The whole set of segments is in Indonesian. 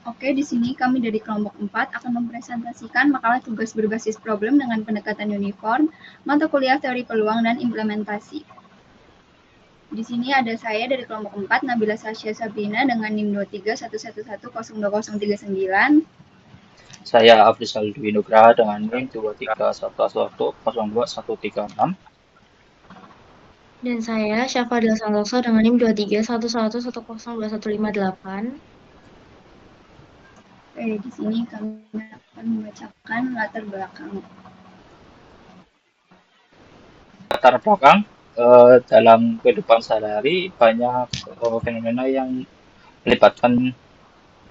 Oke, di sini kami dari kelompok 4 akan mempresentasikan makalah tugas berbasis problem dengan pendekatan uniform, mata kuliah teori peluang dan implementasi. Di sini ada saya dari kelompok 4, Nabila Sasha Sabrina dengan NIM 2311102039. Saya Afrizal Dwi Nugraha dengan NIM 2311102136. Dan saya Syafadila Santoso dengan NIM 2311102158. Oke, di sini kami akan membacakan latar belakang. Latar belakang dalam kehidupan sehari-hari banyak fenomena yang melibatkan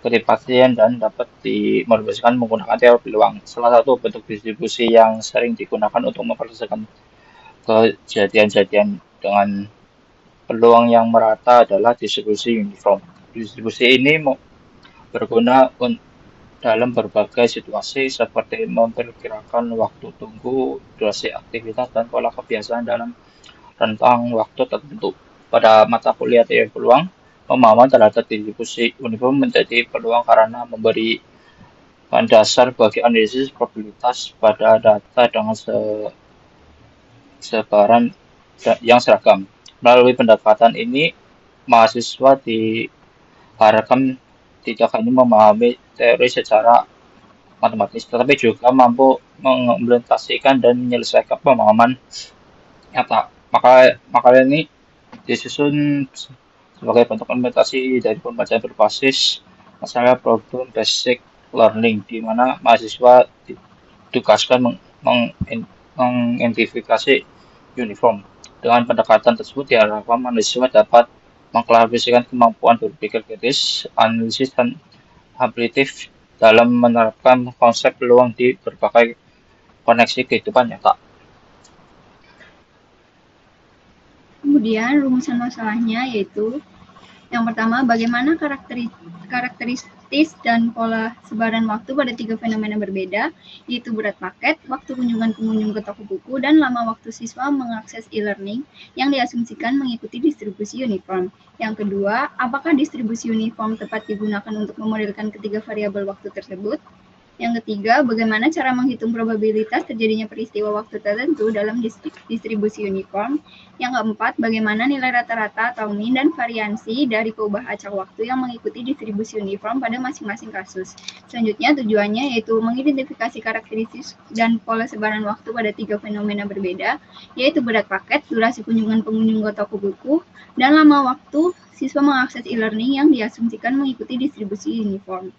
ketidakpastian dan dapat dimerumuskan menggunakan teori peluang. Salah satu bentuk distribusi yang sering digunakan untuk memperhatikan kejadian-kejadian dengan peluang yang merata adalah distribusi uniform. Distribusi ini berguna dalam berbagai situasi seperti memperkirakan waktu tunggu, durasi aktivitas, dan pola kebiasaan dalam rentang waktu tertentu. Pada mata kuliah teori peluang, pemahaman terhadap distribusi uniform menjadi peluang karena memberi dasar bagi analisis probabilitas pada data dengan sebaran yang seragam. Melalui pendekatan ini, mahasiswa diharapkan tidak hanya memahami teori secara matematis, tetapi juga mampu mengimplementasikan dan menyelesaikan pemahaman nyata. Makalah ini disusun sebagai bentuk implementasi dari pembelajaran berbasis masalah problem basic learning, di mana mahasiswa ditugaskan mengidentifikasi uniform. Dengan pendekatan tersebut diharapkan mahasiswa dapat mengklarifikasikan kemampuan berpikir kritis, analisis, dan abilitif dalam menerapkan konsep peluang di berbagai koneksi kehidupan nyata. Kemudian rumusan masalahnya yaitu yang pertama, bagaimana karakteristis dan pola sebaran waktu pada tiga fenomena berbeda, yaitu berat paket, waktu kunjungan pengunjung ke toko buku, dan lama waktu siswa mengakses e-learning yang diasumsikan mengikuti distribusi uniform. Yang kedua, apakah distribusi uniform tepat digunakan untuk memodelkan ketiga variabel waktu tersebut? Yang ketiga, bagaimana cara menghitung probabilitas terjadinya peristiwa waktu tertentu dalam distribusi uniform. Yang keempat, bagaimana nilai rata-rata atau mean dan variansi dari perubahan acak waktu yang mengikuti distribusi uniform pada masing-masing kasus. Selanjutnya, tujuannya yaitu mengidentifikasi karakteristik dan pola sebaran waktu pada tiga fenomena berbeda, yaitu berat paket, durasi kunjungan pengunjung ke toko buku, dan lama waktu siswa mengakses e-learning yang diasumsikan mengikuti distribusi uniform.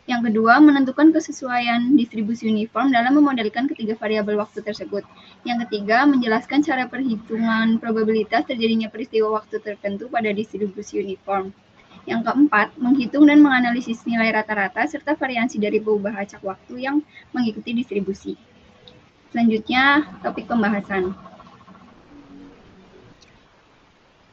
Yang kedua, menentukan kesesuaian distribusi uniform dalam memodelkan ketiga variabel waktu tersebut. Yang ketiga, menjelaskan cara perhitungan probabilitas terjadinya peristiwa waktu tertentu pada distribusi uniform. Yang keempat, menghitung dan menganalisis nilai rata-rata serta variansi dari perubahan acak waktu yang mengikuti distribusi. Selanjutnya, topik pembahasan.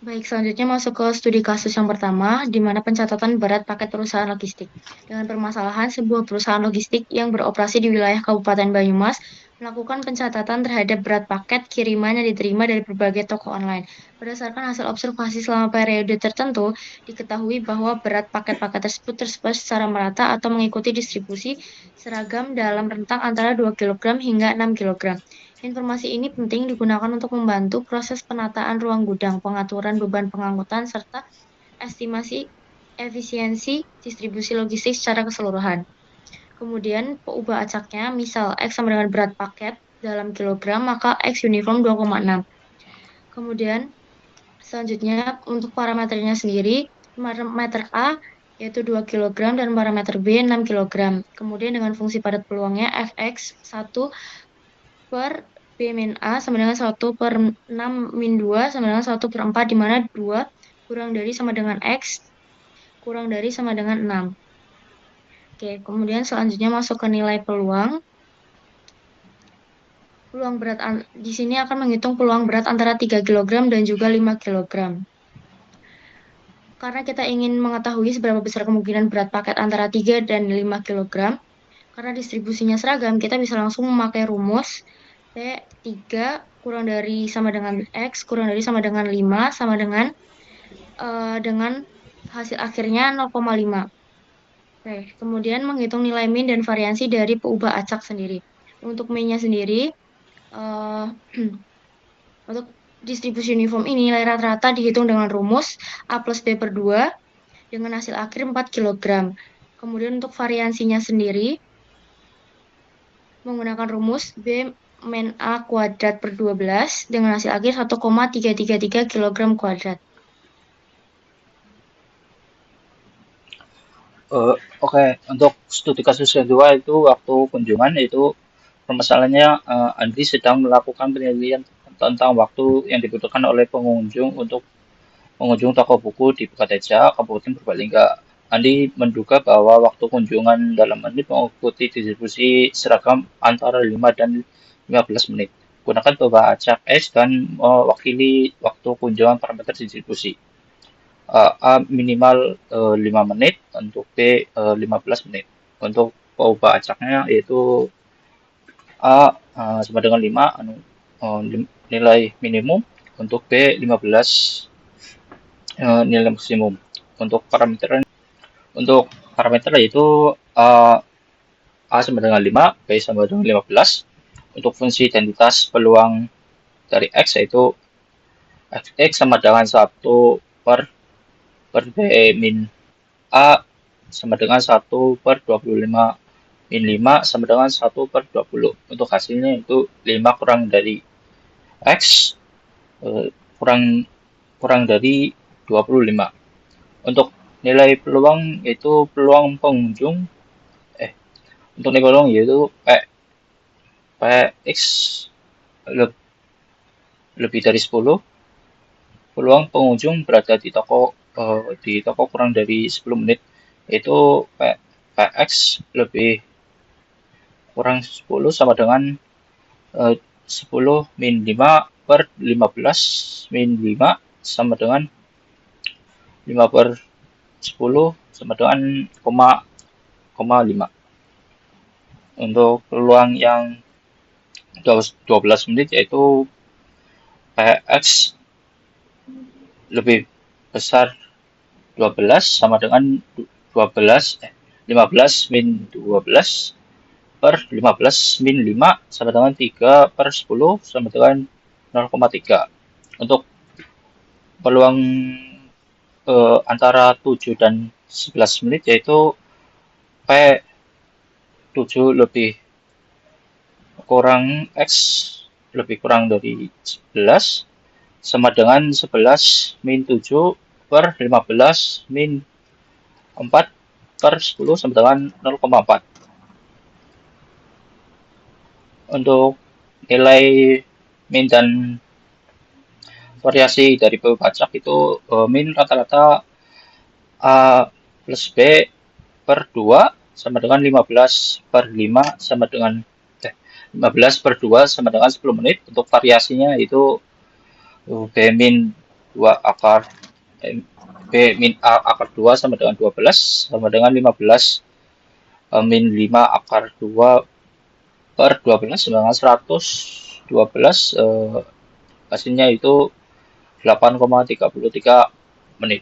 Baik, selanjutnya masuk ke studi kasus yang pertama, di mana pencatatan berat paket perusahaan logistik. Dengan permasalahan sebuah perusahaan logistik yang beroperasi di wilayah Kabupaten Banyumas melakukan pencatatan terhadap berat paket kiriman yang diterima dari berbagai toko online. Berdasarkan hasil observasi selama periode tertentu, diketahui bahwa berat paket-paket tersebut tersebar secara merata atau mengikuti distribusi seragam dalam rentang antara 2 kg hingga 6 kg. Informasi ini penting digunakan untuk membantu proses penataan ruang gudang, pengaturan beban pengangkutan, serta estimasi efisiensi distribusi logistik secara keseluruhan. Kemudian peubah acaknya, misal X sama dengan berat paket dalam kilogram, maka X uniform 2,6. Kemudian selanjutnya untuk parameternya sendiri, parameter A yaitu 2 kg dan parameter B 6 kg. Kemudian dengan fungsi padat peluangnya Fx 1 per B min A sama dengan 1 per 6 min 2 sama dengan 1 per 4, di mana 2 kurang dari sama dengan X, kurang dari sama dengan 6. Oke, kemudian selanjutnya masuk ke nilai peluang. Peluang berat di sini akan menghitung peluang berat antara 3 kg dan juga 5 kg. Karena kita ingin mengetahui seberapa besar kemungkinan berat paket antara 3 dan 5 kg, karena distribusinya seragam, kita bisa langsung memakai rumus P3 kurang dari sama dengan X kurang dari sama dengan 5 sama dengan hasil akhirnya 0,5. Oke, kemudian menghitung nilai min dan variansi dari peubah acak sendiri. Untuk min-nya sendiri, eh, untuk distribusi uniform ini nilai rata-rata dihitung dengan rumus A plus B per 2 dengan hasil akhir 4 kg. Kemudian untuk variansinya sendiri, menggunakan rumus B min A kuadrat per 12 dengan hasil akhir 1,333 kg kuadrat. Oke, untuk studi kasus kedua itu waktu kunjungan itu permasalahannya Andi sedang melakukan penelitian tentang waktu yang dibutuhkan oleh pengunjung untuk mengunjung toko buku di Pegadeja, Kabupaten Purbalingga. Andi menduga bahwa waktu kunjungan dalam menit mengikuti distribusi seragam antara 5 dan 15 menit. Gunakan perubahan acak X dan mewakili waktu kunjungan parameter distribusi. A minimal 5 menit, untuk B 15 menit. Untuk peubah acaknya yaitu A sama dengan 5 nilai minimum, untuk B 15 nilai maksimum. Untuk parameter yaitu A sama dengan 5, B sama dengan 15. Untuk fungsi identitas peluang dari X yaitu X sama dengan 1 per B min A sama dengan 1 per 25 min 5 sama dengan 1 per 20. Untuk hasilnya itu 5 kurang dari X kurang kurang dari 25. Untuk nilai peluang yaitu peluang pengunjung untuk nilai peluang yaitu PX lebih dari 10. Peluang pengunjung berada di toko kurang dari 10 menit yaitu PX lebih kurang 10 sama dengan 10 min 5 per 15 min 5 sama dengan 5 per 10 sama dengan 5. Untuk peluang yang 12 menit yaitu PX lebih besar 12 sama dengan 15 min 12 per 15 min 5 sama dengan 3 per 10 sama dengan 0,3. Untuk peluang antara 7 dan 11 menit yaitu P7 lebih kurang X lebih kurang dari 11 sama dengan 11 min 7 per 15 min 4 per 10 sama dengan 0,4. Untuk nilai min dan variasi dari pajak itu min rata-rata A plus B per 2 sama dengan 15 per 5 sama dengan 15 per 2 sama dengan 10 menit. Untuk variasinya itu B min 2 akar B min A akar 2 sama dengan 12 sama dengan 15 min 5 akar 2 per 12 sama dengan 112. Hasilnya itu 8,33 menit.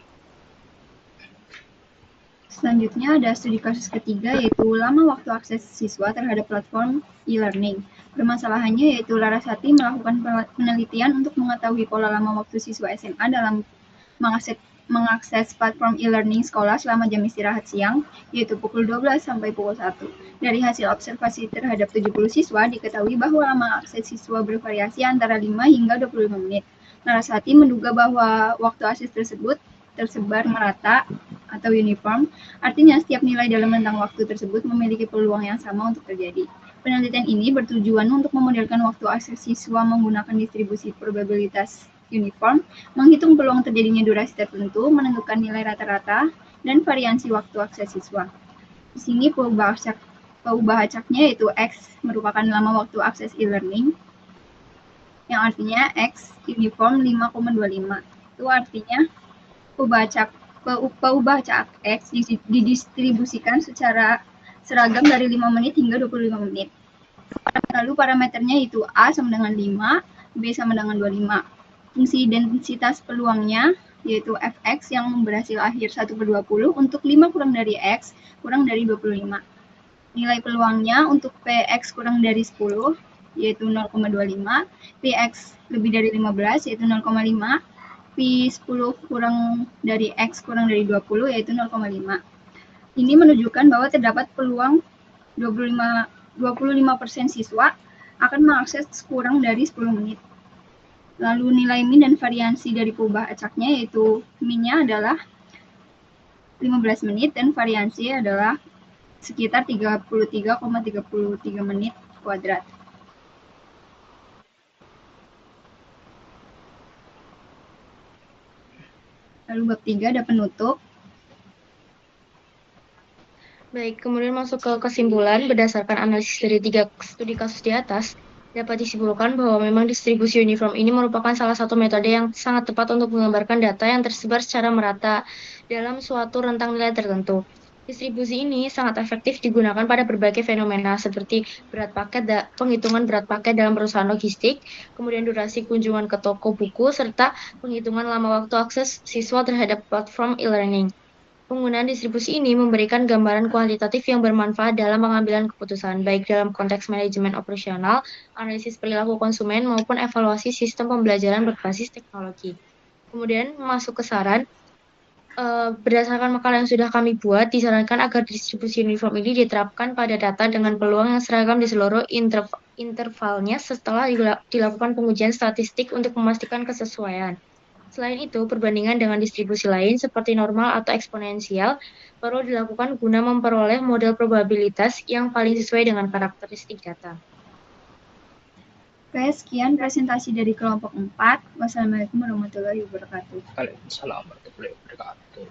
Selanjutnya ada studi kasus ketiga yaitu lama waktu akses siswa terhadap platform e-learning. Permasalahannya yaitu Larasati melakukan penelitian untuk mengetahui pola lama waktu siswa SMA dalam mengakses platform e-learning sekolah selama jam istirahat siang, yaitu pukul 12 sampai pukul 1. Dari hasil observasi terhadap 70 siswa, diketahui bahwa lama akses siswa bervariasi antara 5 hingga 25 menit. Larasati menduga bahwa waktu akses tersebut tersebar merata atau uniform, artinya setiap nilai dalam rentang waktu tersebut memiliki peluang yang sama untuk terjadi. Penelitian ini bertujuan untuk memodelkan waktu akses siswa menggunakan distribusi probabilitas uniform, menghitung peluang terjadinya durasi tertentu, menentukan nilai rata-rata, dan variansi waktu akses siswa. Di sini peubah acaknya yaitu X merupakan lama waktu akses e-learning, yang artinya X uniform 5,25. Itu artinya peubah acak X didistribusikan secara seragam dari 5 menit hingga 25 menit. Lalu parameternya itu A sama dengan 5, B sama dengan 25. Fungsi densitas peluangnya yaitu fx yang berhasil akhir 1/20 untuk 5 kurang dari x kurang dari 25. Nilai peluangnya untuk px kurang dari 10 yaitu 0,25, px lebih dari 15 yaitu 0,5, pi 10 kurang dari x kurang dari 20 yaitu 0,5. Ini menunjukkan bahwa terdapat peluang 25% siswa akan mengakses kurang dari 10 menit. Lalu nilai min dan variansi dari perubahan acaknya yaitu minnya adalah 15 menit dan variansi adalah sekitar 33,33 menit kuadrat. Lalu bab 3 ada penutup. Baik, kemudian masuk ke kesimpulan berdasarkan analisis dari 3 studi kasus di atas, dapat disimpulkan bahwa memang distribusi uniform ini merupakan salah satu metode yang sangat tepat untuk menggambarkan data yang tersebar secara merata dalam suatu rentang nilai tertentu. Distribusi ini sangat efektif digunakan pada berbagai fenomena seperti penghitungan berat paket dalam perusahaan logistik, kemudian durasi kunjungan ke toko buku, serta penghitungan lama waktu akses siswa terhadap platform e-learning. Penggunaan distribusi ini memberikan gambaran kuantitatif yang bermanfaat dalam pengambilan keputusan, baik dalam konteks manajemen operasional, analisis perilaku konsumen, maupun evaluasi sistem pembelajaran berbasis teknologi. Kemudian masuk ke saran, berdasarkan makalah yang sudah kami buat, disarankan agar distribusi uniform ini diterapkan pada data dengan peluang yang seragam di seluruh intervalnya setelah dilakukan pengujian statistik untuk memastikan kesesuaian. Selain itu, perbandingan dengan distribusi lain seperti normal atau eksponensial perlu dilakukan guna memperoleh model probabilitas yang paling sesuai dengan karakteristik data. Oke, sekian presentasi dari kelompok 4. Wassalamualaikum warahmatullahi wabarakatuh. Waalaikumsalam warahmatullahi wabarakatuh.